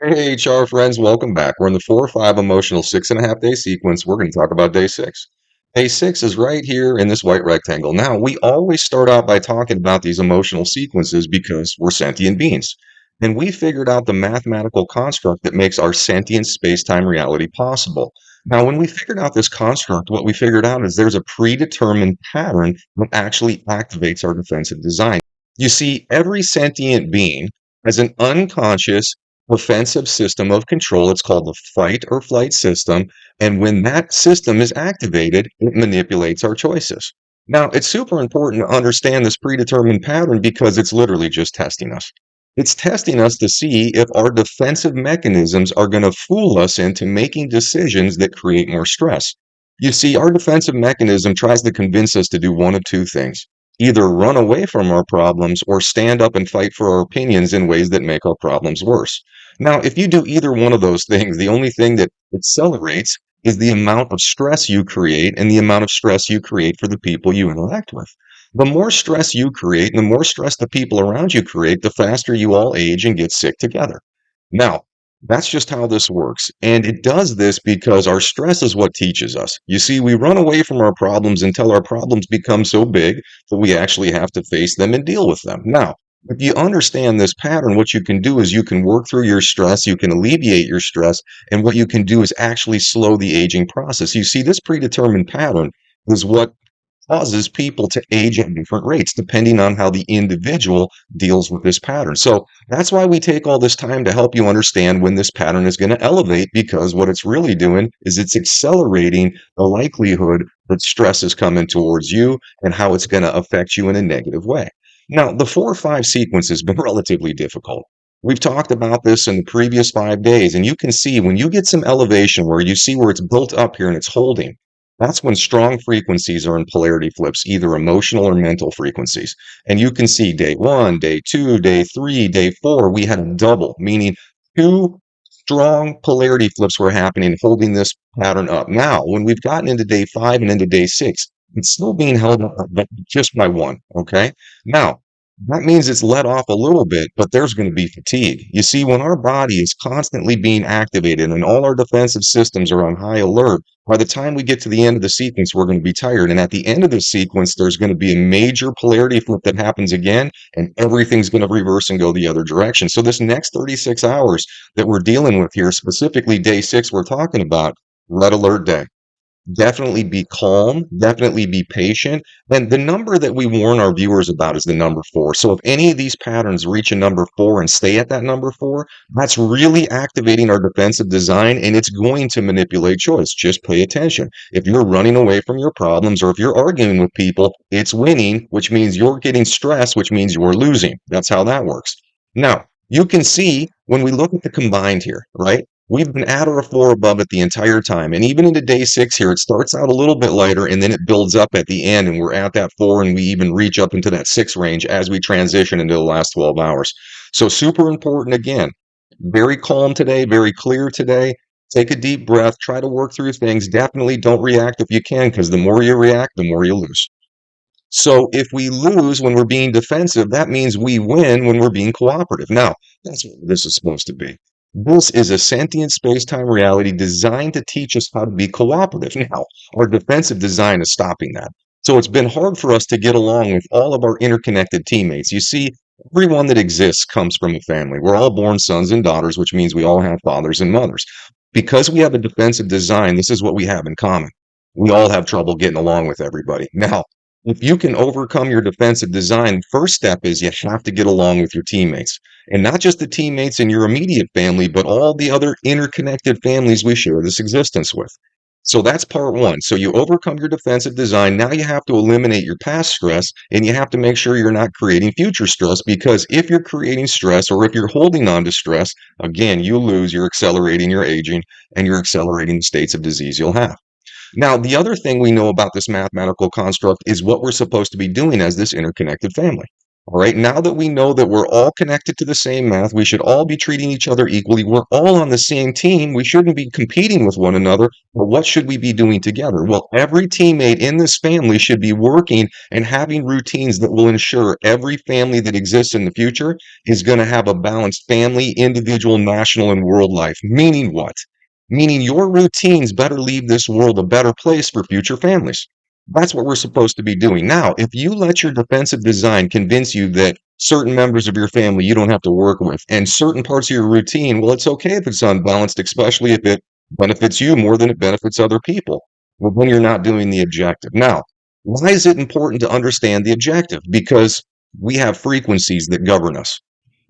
Hey, HR friends, welcome back. We're in the 4 or 5 emotional 6.5 day sequence. We're going to talk about day six. Day six is right here in this white rectangle. Now, we always start out by talking about these emotional sequences because we're sentient beings. And we figured out the mathematical construct that makes our sentient space-time reality possible. Now, when we figured out this construct, what we figured out is there's a predetermined pattern that actually activates our defensive design. You see, every sentient being has an unconscious offensive system of control. It's called the fight or flight system. And when that system is activated, it manipulates our choices. Now, it's super important to understand this predetermined pattern because it's literally just testing us. It's testing us to see if our defensive mechanisms are going to fool us into making decisions that create more stress. You see, our defensive mechanism tries to convince us to do one of two things: either run away from our problems or stand up and fight for our opinions in ways that make our problems worse. Now, if you do either one of those things, the only thing that accelerates is the amount of stress you create and the amount of stress you create for the people you interact with. The more stress you create and the more stress the people around you create, the faster you all age and get sick together. Now, that's just how this works. And it does this because our stress is what teaches us. You see, we run away from our problems until our problems become so big that we actually have to face them and deal with them. Now, if you understand this pattern, what you can do is you can work through your stress, you can alleviate your stress, and what you can do is actually slow the aging process. You see, this predetermined pattern is what causes people to age at different rates depending on how the individual deals with this pattern. So that's why we take all this time to help you understand when this pattern is going to elevate, because what it's really doing is it's accelerating the likelihood that stress is coming towards you and how it's going to affect you in a negative way. Now, the 4 or 5 sequence has been relatively difficult. We've talked about this in the previous 5 days, and you can see when you get some elevation where you see where it's built up here and it's holding, that's when strong frequencies are in polarity flips, either emotional or mental frequencies. And you can see day one, day two, day three, day four, we had a double, meaning two strong polarity flips were happening, holding this pattern up. Now, when we've gotten into day five and into day six, it's still being held up, but just by one. Okay. Now, that means it's let off a little bit, but there's going to be fatigue. You see, when our body is constantly being activated and all our defensive systems are on high alert, by the time we get to the end of the sequence, we're going to be tired. And at the end of the sequence, there's going to be a major polarity flip that happens again, and everything's going to reverse and go the other direction. So this next 36 hours that we're dealing with here, specifically day six, we're talking about red alert day. Definitely be calm, definitely be patient. And the number that we warn our viewers about is the number 4. So if any of these patterns reach a number 4 and stay at that number 4, that's really activating our defensive design and it's going to manipulate choice. Just pay attention. If you're running away from your problems or if you're arguing with people, it's winning, which means you're getting stressed, which means you're losing. That's how that works. Now, you can see when we look at the combined here, right? We've been at or a 4 above it the entire time. And even into day six here, it starts out a little bit lighter and then it builds up at the end. And we're at that 4 and we even reach up into that 6 range as we transition into the last 12 hours. So, super important again. Very calm today, very clear today. Take a deep breath, try to work through things. Definitely don't react if you can, because the more you react, the more you lose. So if we lose when we're being defensive, that means we win when we're being cooperative. Now, that's what this is supposed to be. This is a sentient space-time reality designed to teach us how to be cooperative. Now, our defensive design is stopping that. So it's been hard for us to get along with all of our interconnected teammates. You see, everyone that exists comes from a family. We're all born sons and daughters, which means we all have fathers and mothers. Because we have a defensive design, this is what we have in common. We all have trouble getting along with everybody. Now, if you can overcome your defensive design, first step is you have to get along with your teammates. And not just the teammates in your immediate family, but all the other interconnected families we share this existence with. So that's part one. So you overcome your defensive design. Now you have to eliminate your past stress and you have to make sure you're not creating future stress, because if you're creating stress or if you're holding on to stress, again, you lose, you're accelerating your aging and you're accelerating the states of disease you'll have. Now, the other thing we know about this mathematical construct is what we're supposed to be doing as this interconnected family. All right, now that we know that we're all connected to the same math, we should all be treating each other equally. We're all on the same team. We shouldn't be competing with one another. But what should we be doing together? Well, every teammate in this family should be working and having routines that will ensure every family that exists in the future is going to have a balanced family, individual, national, and world life. Meaning what? Meaning your routines better leave this world a better place for future families. That's what we're supposed to be doing. Now, if you let your defensive design convince you that certain members of your family you don't have to work with and certain parts of your routine, well, it's okay if it's unbalanced, especially if it benefits you more than it benefits other people. Well, then you're not doing the objective. Now, why is it important to understand the objective? Because we have frequencies that govern us.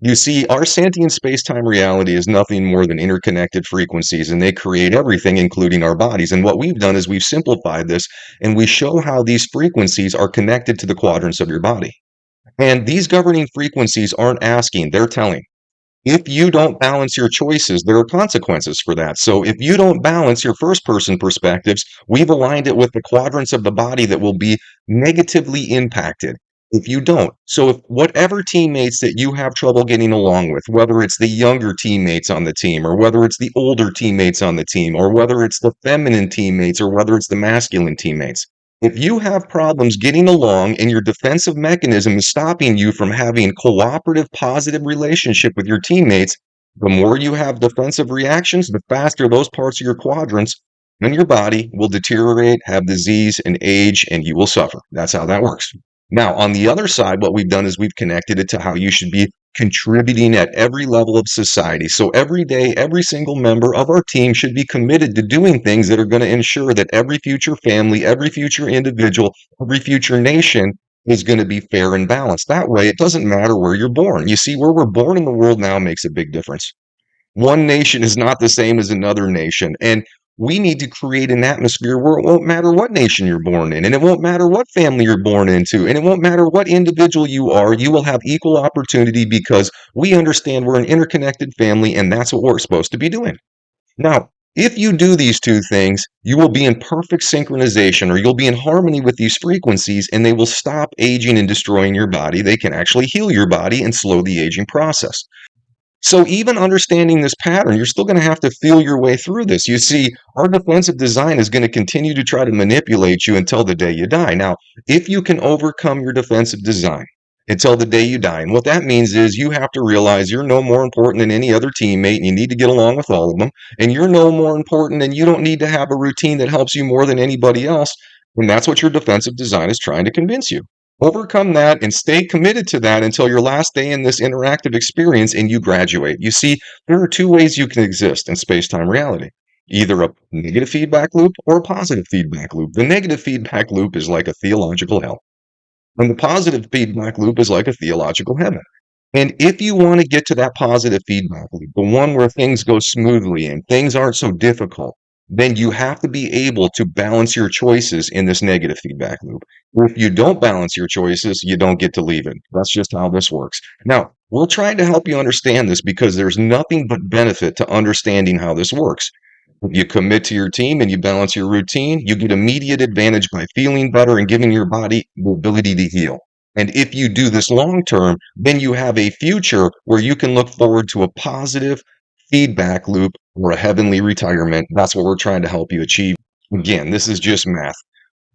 You see, our sentient space-time reality is nothing more than interconnected frequencies, and they create everything, including our bodies. And what we've done is we've simplified this, and we show how these frequencies are connected to the quadrants of your body. And these governing frequencies aren't asking, they're telling. If you don't balance your choices, there are consequences for that. So if you don't balance your first person perspectives, we've aligned it with the quadrants of the body that will be negatively impacted if you don't. So if whatever teammates that you have trouble getting along with, whether it's the younger teammates on the team, or whether it's the older teammates on the team, or whether it's the feminine teammates, or whether it's the masculine teammates, if you have problems getting along and your defensive mechanism is stopping you from having cooperative, positive relationship with your teammates, the more you have defensive reactions, the faster those parts of your quadrants and your body will deteriorate, have disease, and age, and you will suffer. That's how that works. Now, on the other side, what we've done is we've connected it to how you should be contributing at every level of society. So every day, every single member of our team should be committed to doing things that are going to ensure that every future family, every future individual, every future nation is going to be fair and balanced. That way, it doesn't matter where you're born. You see, where we're born in the world now makes a big difference. One nation is not the same as another nation. And we need to create an atmosphere where it won't matter what nation you're born in, and it won't matter what family you're born into, and it won't matter what individual you are. You will have equal opportunity because we understand we're an interconnected family, and that's what we're supposed to be doing. Now, if you do these two things, you will be in perfect synchronization, or you'll be in harmony with these frequencies, and they will stop aging and destroying your body. They can actually heal your body and slow the aging process. So even understanding this pattern, you're still going to have to feel your way through this. You see, our defensive design is going to continue to try to manipulate you until the day you die. Now, if you can overcome your defensive design until the day you die, and what that means is you have to realize you're no more important than any other teammate, and you need to get along with all of them, and you're no more important, and you don't need to have a routine that helps you more than anybody else. And that's what your defensive design is trying to convince you. Overcome that and stay committed to that until your last day in this interactive experience and you graduate. You see, there are two ways you can exist in space-time reality. Either a negative feedback loop or a positive feedback loop. The negative feedback loop is like a theological hell, and the positive feedback loop is like a theological heaven. And if you want to get to that positive feedback loop, the one where things go smoothly and things aren't so difficult, then you have to be able to balance your choices in this negative feedback loop. If you don't balance your choices, you don't get to leave it. That's just how this works. Now, we'll try to help you understand this because there's nothing but benefit to understanding how this works. If you commit to your team and you balance your routine, you get immediate advantage by feeling better and giving your body the ability to heal. And if you do this long term, then you have a future where you can look forward to a positive feedback loop or a heavenly retirement. That's what we're trying to help you achieve. Again, this is just math.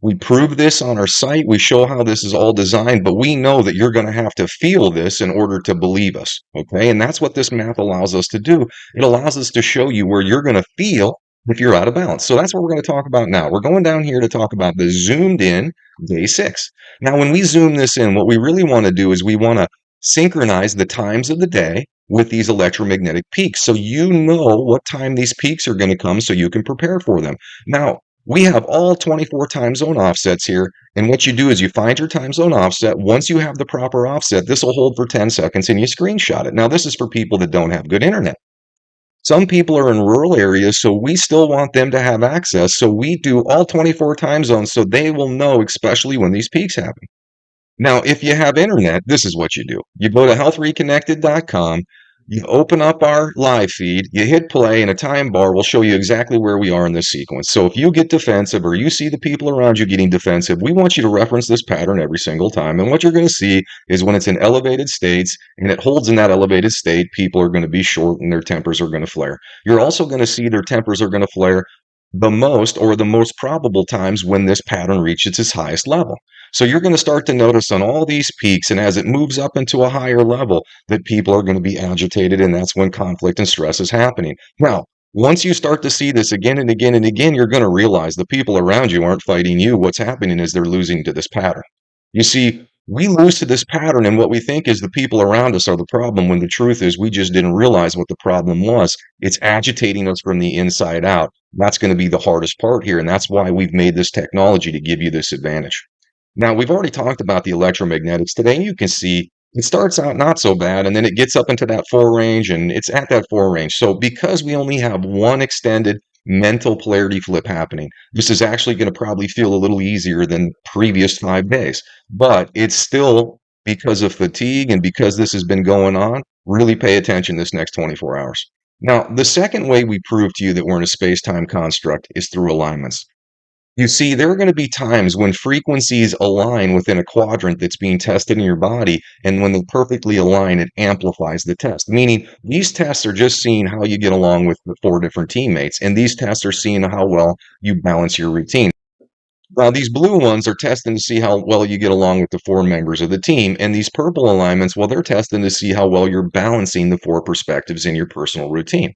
We prove this on our site. We show how this is all designed, but we know that you're going to have to feel this in order to believe us. Okay. And that's what this math allows us to do. It allows us to show you where you're going to feel if you're out of balance. So that's what we're going to talk about now. We're going down here to talk about the zoomed in day 6. Now, when we zoom this in, what we really want to do is we want to synchronize the times of the day with these electromagnetic peaks. So you know what time these peaks are going to come so you can prepare for them. Now, we have all 24 time zone offsets here. And what you do is you find your time zone offset. Once you have the proper offset, this will hold for 10 seconds and you screenshot it. Now, this is for people that don't have good internet. Some people are in rural areas, so we still want them to have access. So we do all 24 time zones so they will know, especially when these peaks happen. Now, if you have internet, this is what you do. You go to healthreconnected.com. You open up our live feed, you hit play, and a time bar will show you exactly where we are in this sequence. So if you get defensive or you see the people around you getting defensive, we want you to reference this pattern every single time. And what you're going to see is when it's in elevated states and it holds in that elevated state, people are going to be short and their tempers are going to flare. You're also going to see their tempers are going to flare the most or the most probable times when this pattern reaches its highest level. So you're going to start to notice on all these peaks, and as it moves up into a higher level, that people are going to be agitated, and that's when conflict and stress is happening. Now, once you start to see this again and again and again, you're going to realize the people around you aren't fighting you. What's happening is they're losing to this pattern. You see, we lose to this pattern, and what we think is the people around us are the problem, when the truth is we just didn't realize what the problem was. It's agitating us from the inside out. That's going to be the hardest part here, and that's why we've made this technology to give you this advantage. Now, we've already talked about the electromagnetics today. You can see it starts out not so bad, and then it gets up into that 4 range, and it's at that 4 range. So because we only have one extended mental polarity flip happening, this is actually going to probably feel a little easier than previous 5 days. But it's still, because of fatigue and because this has been going on, really pay attention this next 24 hours. Now, the second way we prove to you that we're in a space-time construct is through alignments. You see, there are going to be times when frequencies align within a quadrant that's being tested in your body, and when they perfectly align, it amplifies the test. Meaning, these tests are just seeing how you get along with the 4 different teammates, and these tests are seeing how well you balance your routine. Now, these blue ones are testing to see how well you get along with the 4 members of the team, and these purple alignments, well, they're testing to see how well you're balancing the 4 perspectives in your personal routine.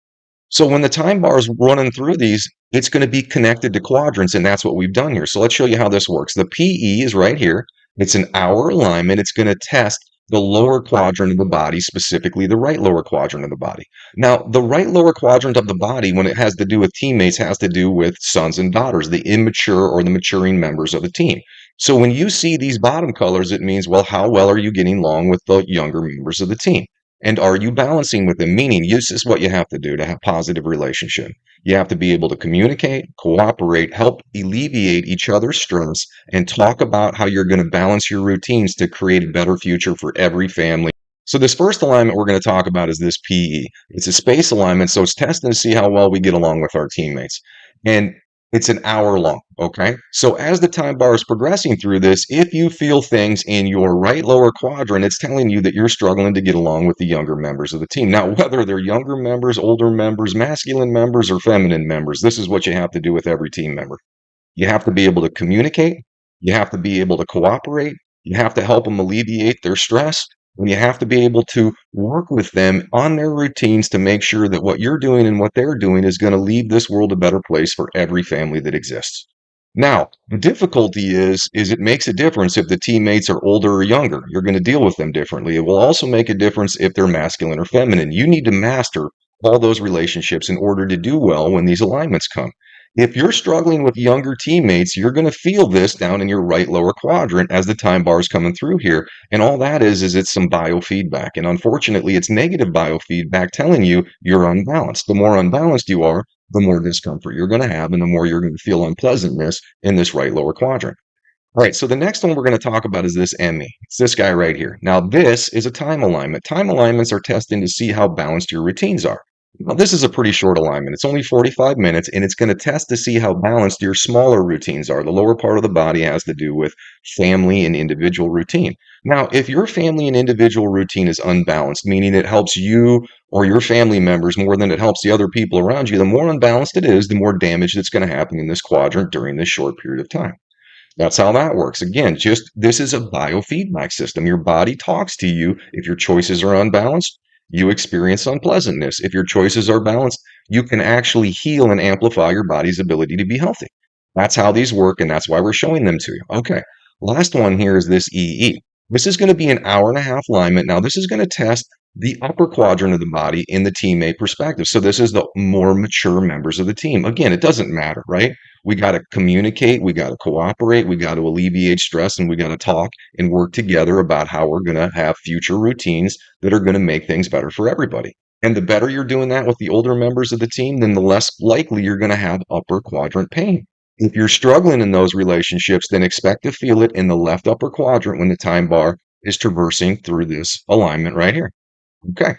So when the time bar is running through these, it's going to be connected to quadrants, and that's what we've done here. So let's show you how this works. The PE is right here. It's an hour alignment. It's going to test the lower quadrant of the body, specifically the right lower quadrant of the body. Now, the right lower quadrant of the body, when it has to do with teammates, has to do with sons and daughters, the immature or the maturing members of the team. So when you see these bottom colors, it means, well, how well are you getting along with the younger members of the team? And are you balancing with them? Meaning, this is what you have to do to have positive relationship. You have to be able to communicate, cooperate, help alleviate each other's stress, and talk about how you're going to balance your routines to create a better future for every family. So this first alignment we're going to talk about is this PE. It's a space alignment, so it's testing to see how well we get along with our teammates. And it's an hour long, okay? So as the time bar is progressing through this, if you feel things in your right lower quadrant, it's telling you that you're struggling to get along with the younger members of the team. Now, whether they're younger members, older members, masculine members, or feminine members, this is what you have to do with every team member. You have to be able to communicate. You have to be able to cooperate. You have to help them alleviate their stress. And you have to be able to work with them on their routines to make sure that what you're doing and what they're doing is going to leave this world a better place for every family that exists. Now, the difficulty is it makes a difference if the teammates are older or younger. You're going to deal with them differently. It will also make a difference if they're masculine or feminine. You need to master all those relationships in order to do well when these alignments come. If you're struggling with younger teammates, you're going to feel this down in your right lower quadrant as the time bar is coming through here. And all that is it's some biofeedback. And unfortunately, it's negative biofeedback telling you you're unbalanced. The more unbalanced you are, the more discomfort you're going to have, and the more you're going to feel unpleasantness in this right lower quadrant. All right, so the next one we're going to talk about is this ME. It's this guy right here. Now, this is a time alignment. Time alignments are testing to see how balanced your routines are. Well, this is a pretty short alignment. It's only 45 minutes, and it's going to test to see how balanced your smaller routines are. The lower part of the body has to do with family and individual routine. Now, if your family and individual routine is unbalanced, meaning it helps you or your family members more than it helps the other people around you, the more unbalanced it is, the more damage that's going to happen in this quadrant during this short period of time. That's how that works. Again, just this is a biofeedback system. Your body talks to you. If your choices are unbalanced, you experience unpleasantness. If your choices are balanced, you can actually heal and amplify your body's ability to be healthy. That's how these work, and that's why we're showing them to you. Okay, last one here is this EE. This is going to be an hour and a half alignment. Now, this is going to test the upper quadrant of the body in the teammate perspective. So this is the more mature members of the team. Again, it doesn't matter, right? We got to communicate, we got to cooperate, we got to alleviate stress, and we got to talk and work together about how we're going to have future routines that are going to make things better for everybody. And the better you're doing that with the older members of the team, then the less likely you're going to have upper quadrant pain. If you're struggling in those relationships, then expect to feel it in the left upper quadrant when the time bar is traversing through this alignment right here. Okay.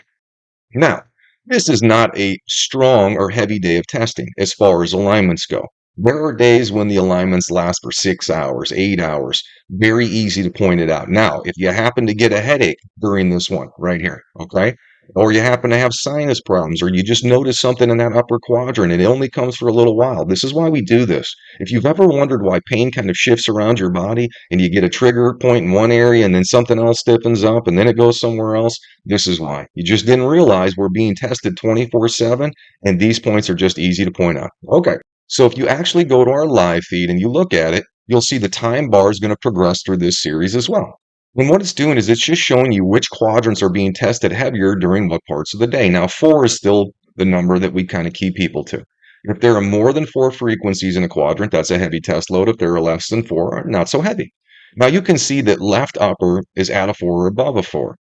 Now, this is not a strong or heavy day of testing as far as alignments go. There are days when the alignments last for 6 hours, 8 hours. Very easy to point it out. Now, if you happen to get a headache during this one right here, okay, or you happen to have sinus problems, or you just notice something in that upper quadrant and it only comes for a little while, this is why we do this. If you've ever wondered why pain kind of shifts around your body and you get a trigger point in one area and then something else stiffens up and then it goes somewhere else, this is why. You just didn't realize we're being tested 24/7, and these points are just easy to point out. Okay, so if you actually go to our live feed and you look at it, you'll see the time bar is going to progress through this series as well. And what it's doing is it's just showing you which quadrants are being tested heavier during what parts of the day. Now, 4 is still the number that we kind of keep people to. If there are more than 4 frequencies in a quadrant, that's a heavy test load. If there are less than 4, not so heavy. Now, you can see that left upper is at a 4 or above a 4.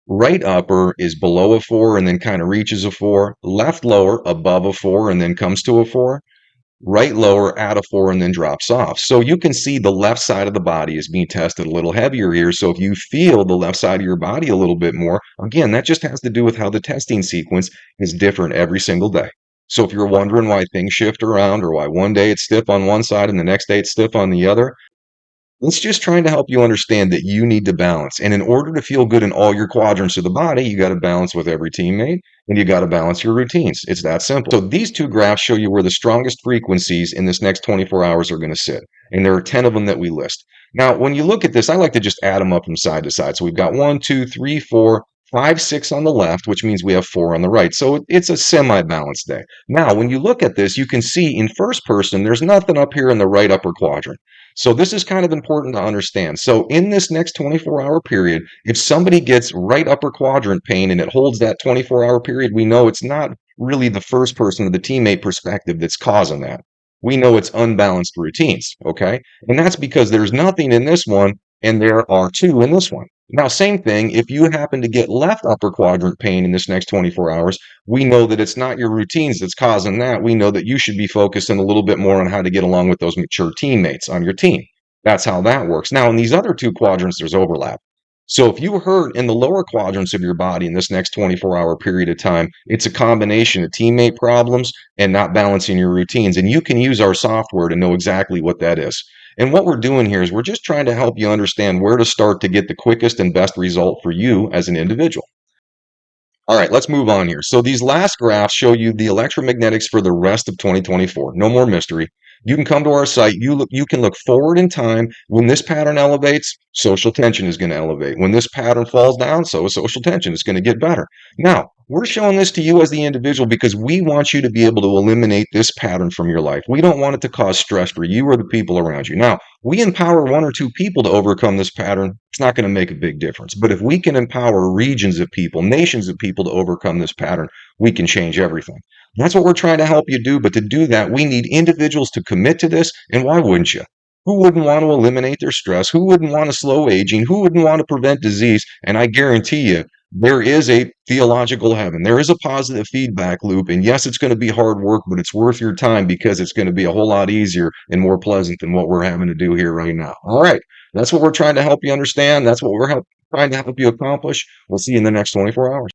Right upper is below a 4 and then kind of reaches a 4. Left lower above a 4 and then comes to a 4. Right lower at a 4 and then drops off. So you can see the left side of the body is being tested a little heavier here. So if you feel the left side of your body a little bit more, again, that just has to do with how the testing sequence is different every single day. So if you're wondering why things shift around or why one day it's stiff on one side and the next day it's stiff on the other, it's just trying to help you understand that you need to balance. And in order to feel good in all your quadrants of the body, you got to balance with every teammate and you got to balance your routines. It's that simple. So these two graphs show you where the strongest frequencies in this next 24 hours are going to sit. And there are 10 of them that we list. Now, when you look at this, I like to just add them up from side to side. So we've got 1, 2, 3, 4, 5, 6 on the left, which means we have 4 on the right. So it's a semi-balanced day. Now, when you look at this, you can see in first person, there's nothing up here in the right upper quadrant. So this is kind of important to understand. So in this next 24-hour period, if somebody gets right upper quadrant pain and it holds that 24-hour period, we know it's not really the first person or the teammate perspective that's causing that. We know it's unbalanced routines, okay? And that's because there's nothing in this one and there are 2 in this one. Now, same thing, if you happen to get left upper quadrant pain in this next 24 hours, we know that it's not your routines that's causing that. We know that you should be focusing a little bit more on how to get along with those mature teammates on your team. That's how that works. Now, in these other 2 quadrants, there's overlap. So if you hurt in the lower quadrants of your body in this next 24-hour period of time, it's a combination of teammate problems and not balancing your routines. And you can use our software to know exactly what that is. And what we're doing here is we're just trying to help you understand where to start to get the quickest and best result for you as an individual. All right, let's move on here. So these last graphs show you the electromagnetics for the rest of 2024. No more mystery. You can come to our site. You can look forward in time. When this pattern elevates, social tension is going to elevate. When this pattern falls down, so is social tension. It's going to get better. Now, we're showing this to you as the individual because we want you to be able to eliminate this pattern from your life. We don't want it to cause stress for you or the people around you. Now, we empower 1 or 2 people to overcome this pattern. It's not going to make a big difference. But if we can empower regions of people, nations of people to overcome this pattern, we can change everything. That's what we're trying to help you do. But to do that, we need individuals to commit to this. And why wouldn't you? Who wouldn't want to eliminate their stress? Who wouldn't want to slow aging? Who wouldn't want to prevent disease? And I guarantee you, there is a theological heaven. There is a positive feedback loop. And yes, it's going to be hard work, but it's worth your time because it's going to be a whole lot easier and more pleasant than what we're having to do here right now. All right. That's what we're trying to help you understand. That's what we're trying to help you accomplish. We'll see you in the next 24 hours.